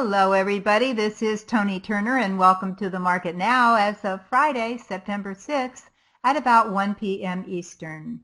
Hello everybody, this is Toni Turner and welcome to the market now as of Friday, September 6th at about 1 p.m. Eastern.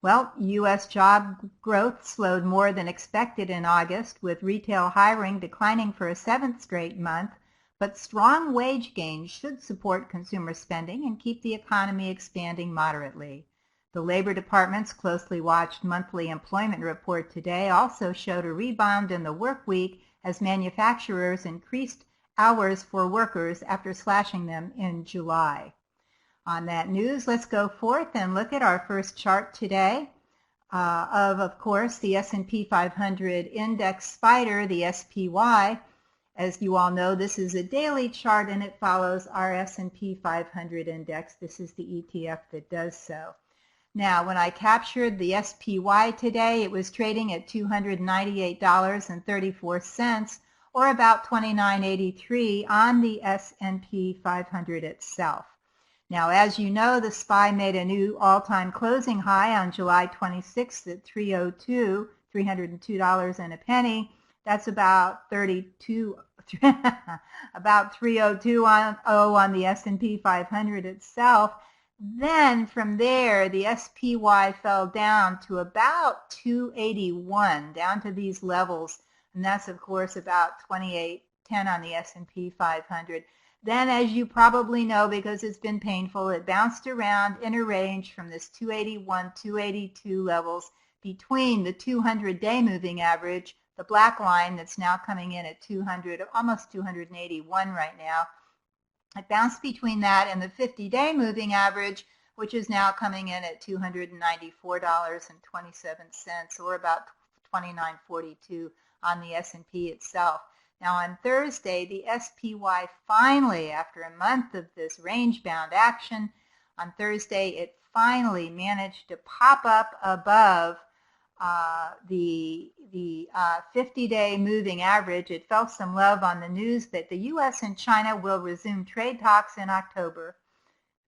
Well, U.S. job growth slowed more than expected in August, with retail hiring declining for a seventh straight month, but strong wage gains should support consumer spending and keep the economy expanding moderately. The Labor Department's closely watched monthly employment report today also showed a rebound in the work week as manufacturers increased hours for workers after slashing them in July. On that news, let's go forth and look at our first chart today of course, the S&P 500 index spider, the SPY. As you all know, this is a daily chart and it follows our S&P 500 index. This is the ETF that does so. Now, when I captured the SPY today, it was trading at $298.34, or about $29.83 on the S&P 500 itself. Now, as you know, the SPY made a new all-time closing high on July 26th at $302 and a penny. That's about about 302 on the S&P 500 itself. Then from there, the SPY fell down to about 281, down to these levels, and that's of course about 2810 on the S&P 500. Then, as you probably know, because it's been painful, it bounced around in a range from this 281, 282 levels between the 200-day moving average, the black line that's now coming in at 200, almost 281 right now. It bounced between that and the 50-day moving average, which is now coming in at $294.27, or about $29.42 on the S&P itself. Now on Thursday, the SPY finally, after a month of this range-bound action, on Thursday it finally managed to pop up above the 50-day moving average. It felt some love on the news that the U.S. and China will resume trade talks in October.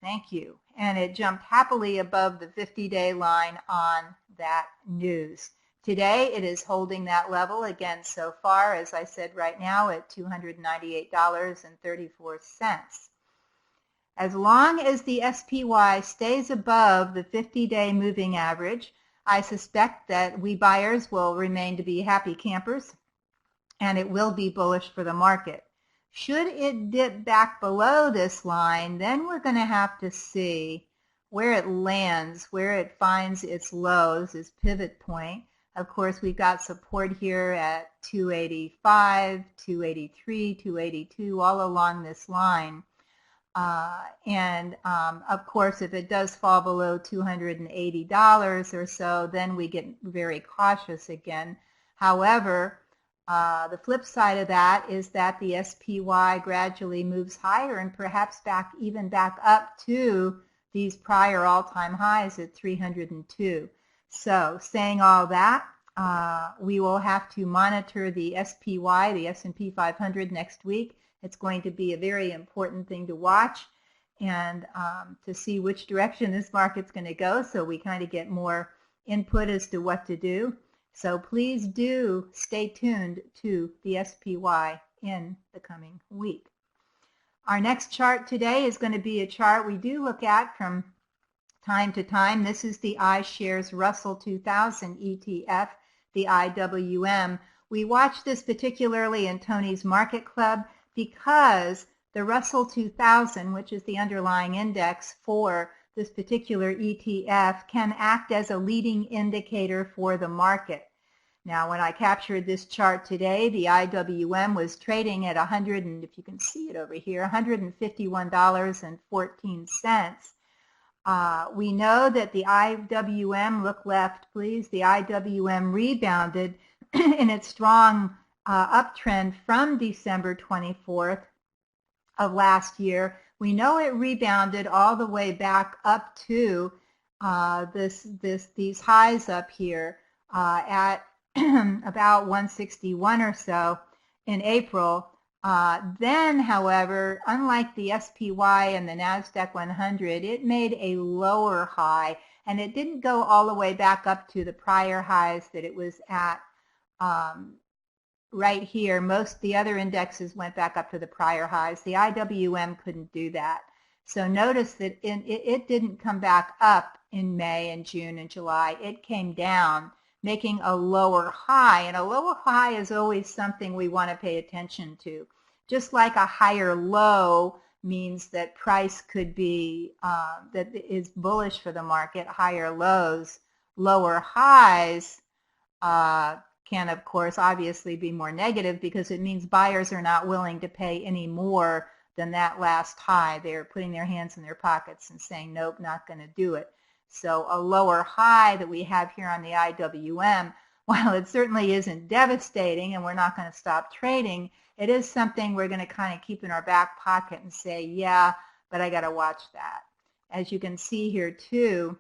Thank you. And it jumped happily above the 50-day line on that news. Today it is holding that level again so far, as I said, right now at $298.34. As long as the SPY stays above the 50-day moving average, I suspect that we buyers will remain to be happy campers, and it will be bullish for the market. Should it dip back below this line, then we're going to have to see where it lands, where it finds its lows, its pivot point. Of course, we've got support here at 285, 283, 282, all along this line. Of course, if it does fall below $280 or so, then we get very cautious again. However, the flip side of that is that the SPY gradually moves higher and perhaps even back up to these prior all-time highs at 302. So, saying all that, we will have to monitor the SPY, the S&P 500, next week. It's going to be a very important thing to watch and to see which direction this market's going to go, so we kind of get more input as to what to do. So please do stay tuned to the SPY in the coming week. Our next chart today is going to be a chart we do look at from time to time. This is the iShares Russell 2000 ETF, the IWM. We watch this particularly in Tony's Market Club because the Russell 2000, which is the underlying index for this particular ETF, can act as a leading indicator for the market. Now, when I captured this chart today, the IWM was trading at if you can see it over here, $151.14. We know that the IWM, look left please, the IWM rebounded in its strong uptrend from December 24th of last year. We know it rebounded all the way back up to these highs up here at about 161 or so in April. Then, however, unlike the SPY and the NASDAQ 100, it made a lower high, and it didn't go all the way back up to the prior highs that it was at right here, most the other indexes went back up to the prior highs. The IWM couldn't do that. So notice that it didn't come back up in May and June and July. It came down, making a lower high. And a lower high is always something we want to pay attention to. Just like a higher low means that price could be, that is bullish for the market, higher lows. Lower highs can, of course, obviously be more negative because it means buyers are not willing to pay any more than that last high. They're putting their hands in their pockets and saying, nope, not going to do it. So a lower high that we have here on the IWM, while it certainly isn't devastating and we're not going to stop trading, it is something we're going to kind of keep in our back pocket and say, yeah, but I got to watch that. As you can see here too,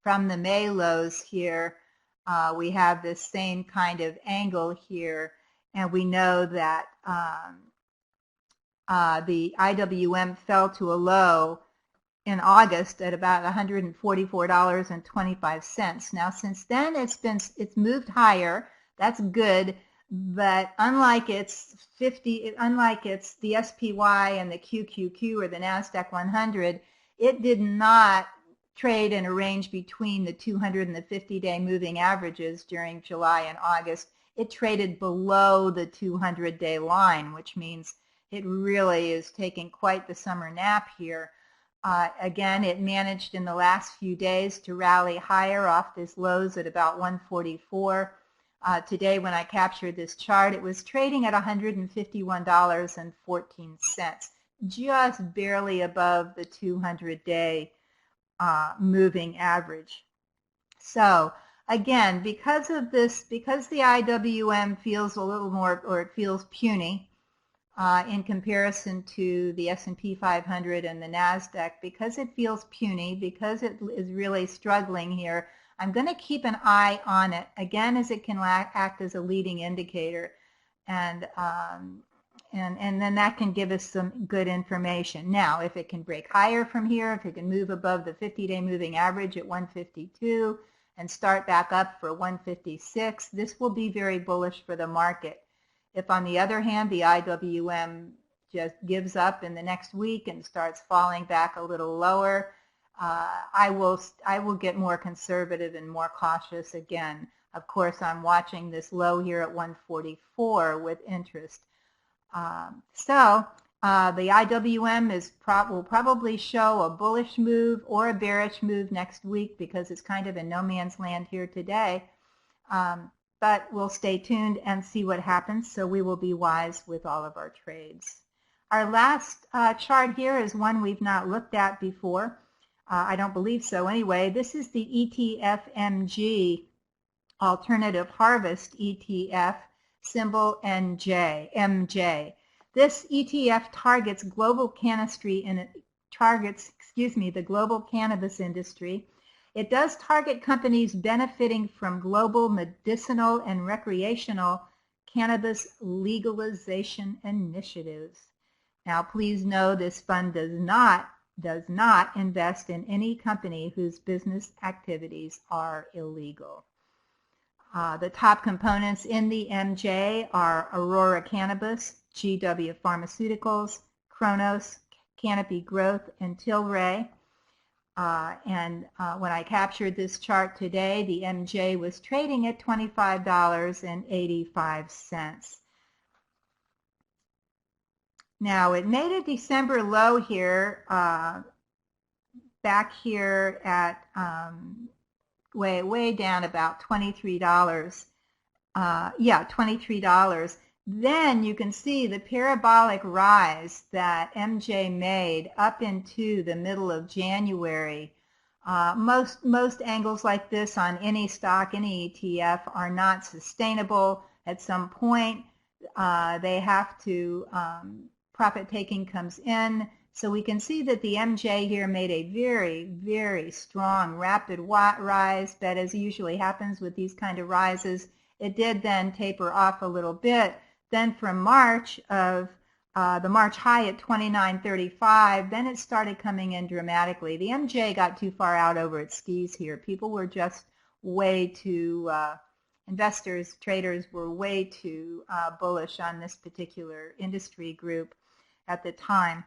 from the May lows here, we have this same kind of angle here, and we know that the IWM fell to a low in August at about $144.25. Now, since then, it's moved higher. That's good, but unlike its the SPY and the QQQ or the NASDAQ 100, it did not trade in a range between the 200 and the 50-day moving averages during July and August. It traded below the 200-day line, which means it really is taking quite the summer nap here. Again, it managed in the last few days to rally higher off this lows at about 144. Today, when I captured this chart, it was trading at $151.14, just barely above the 200-day moving average. So again, because of this, because the IWM feels a little more, or it feels puny in comparison to the S&P 500 and the NASDAQ, because it feels puny, because it is really struggling here, I'm going to keep an eye on it, again, as it can act as a leading indicator. And then that can give us some good information. Now, if it can break higher from here, if it can move above the 50-day moving average at 152 and start back up for 156, this will be very bullish for the market. If, on the other hand, the IWM just gives up in the next week and starts falling back a little lower, I will get more conservative and more cautious again. Of course, I'm watching this low here at 144 with interest. The IWM will probably show a bullish move or a bearish move next week because it's kind of in no man's land here today. But we'll stay tuned and see what happens, so we will be wise with all of our trades. Our last chart here is one we've not looked at before. I don't believe so anyway. This is the ETF-MG Alternative Harvest ETF, symbol MJ. This ETF targets the global cannabis industry. It does target companies benefiting from global medicinal and recreational cannabis legalization initiatives. Now, please know this fund does not invest in any company whose business activities are illegal. The top components in the MJ are Aurora Cannabis, GW Pharmaceuticals, Kronos, Canopy Growth, and Tilray. When I captured this chart today, the MJ was trading at $25.85. Now, it made a December low here, back here at way down about $23. $23. Then you can see the parabolic rise that MJ made up into the middle of January. Most angles like this on any stock, any ETF, are not sustainable. At some point, they have to, profit taking comes in. So we can see that the MJ here made a very, very strong, rapid rise that, as usually happens with these kind of rises, it did then taper off a little bit. Then from March of the March high at 29.35, then it started coming in dramatically. The MJ got too far out over its skis here. People were just way too investors, traders were way too bullish on this particular industry group at the time.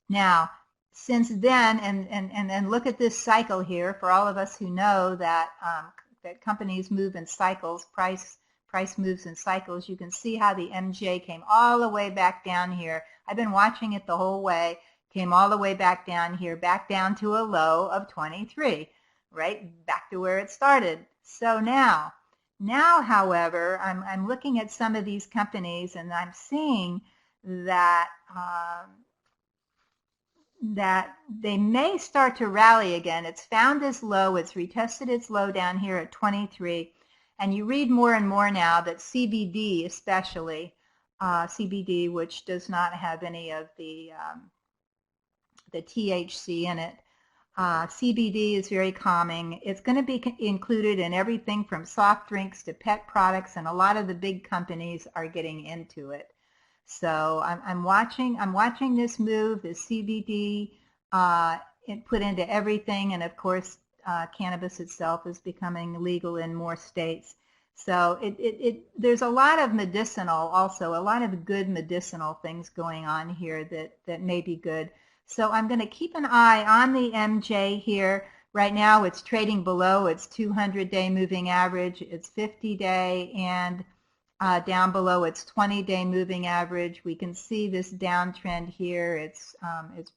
Now, since then, and look at this cycle here, for all of us who know that that companies move in cycles, price moves in cycles, you can see how the MJ came all the way back down here. I've been watching it the whole way, came all the way back down here, back down to a low of 23, right back to where it started. So now however, I'm looking at some of these companies and I'm seeing that that they may start to rally again. It's found this low, it's retested its low down here at 23, and you read more and more now that CBD especially, CBD, which does not have any of the THC in it, CBD is very calming. It's going to be included in everything from soft drinks to pet products, and a lot of the big companies are getting into it. So I'm watching this move, this CBD, it put into everything, and of course cannabis itself is becoming legal in more states. So there's a lot of medicinal, also a lot of good medicinal things going on here that may be good. So I'm going to keep an eye on the MJ here. Right now it's trading below its 200-day moving average, its 50-day, and down below its 20-day moving average. We can see this downtrend here. It's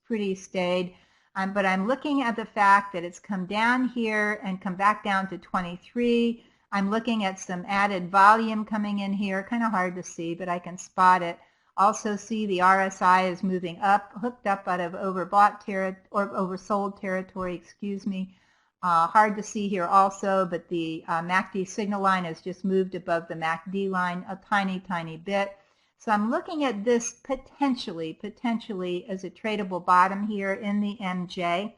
pretty stayed. But I'm looking at the fact that it's come down here and come back down to 23. I'm looking at some added volume coming in here. Kind of hard to see, but I can spot it. Also see the RSI is moving up, hooked up out of overbought or oversold territory, excuse me. Hard to see here also, but the MACD signal line has just moved above the MACD line a tiny bit. So I'm looking at this potentially as a tradable bottom here in the MJ.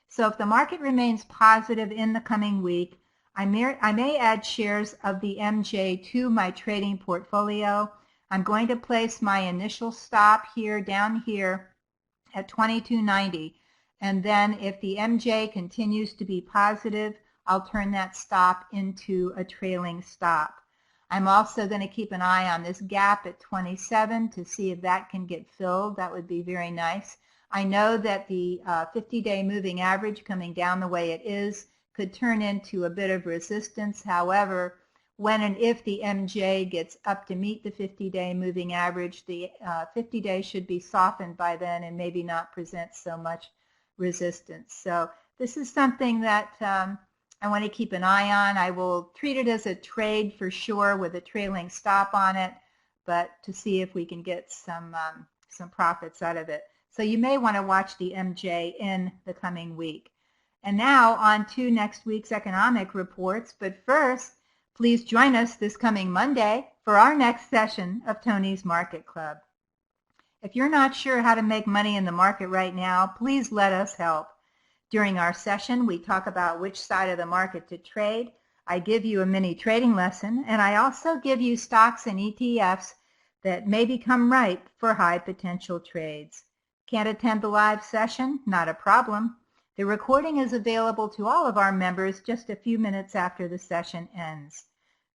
So if the market remains positive in the coming week, I may add shares of the MJ to my trading portfolio. I'm going to place my initial stop here, down here at 22.90. And then if the MJ continues to be positive, I'll turn that stop into a trailing stop. I'm also going to keep an eye on this gap at 27 to see if that can get filled. That would be very nice. I know that the 50-day moving average coming down the way it is could turn into a bit of resistance. However, when and if the MJ gets up to meet the 50-day moving average, the 50-day should be softened by then and maybe not present so much resistance. So this is something that I want to keep an eye on. I will treat it as a trade for sure with a trailing stop on it, but to see if we can get some profits out of it. So you may want to watch the MJ in the coming week. And now on to next week's economic reports. But first, please join us this coming Monday for our next session of Tony's Market Club. If you're not sure how to make money in the market right now, please let us help. During our session, we talk about which side of the market to trade. I give you a mini trading lesson, and I also give you stocks and ETFs that may become ripe for high potential trades. Can't attend the live session? Not a problem. The recording is available to all of our members just a few minutes after the session ends.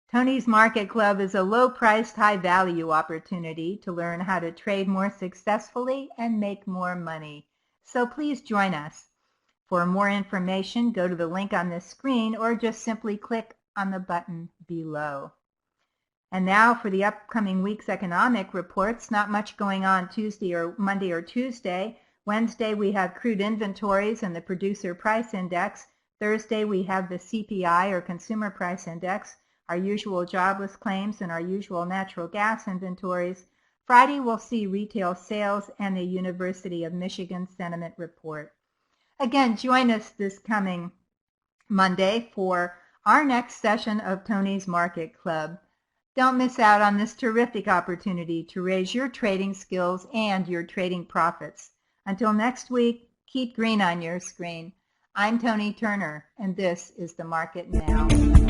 Tony's Market Club is a low-priced, high-value opportunity to learn how to trade more successfully and make more money. So please join us. For more information, go to the link on this screen or just simply click on the button below. And now for the upcoming week's economic reports. Not much going on Tuesday or Monday or Tuesday. Wednesday we have crude inventories and the producer price index. Thursday we have the CPI or consumer price index, our usual jobless claims, and our usual natural gas inventories. Friday we'll see retail sales and the University of Michigan sentiment report. Again, join us this coming Monday for our next session of Tony's Market Club. Don't miss out on this terrific opportunity to raise your trading skills and your trading profits. Until next week, keep green on your screen. I'm Toni Turner, and this is The Market Now.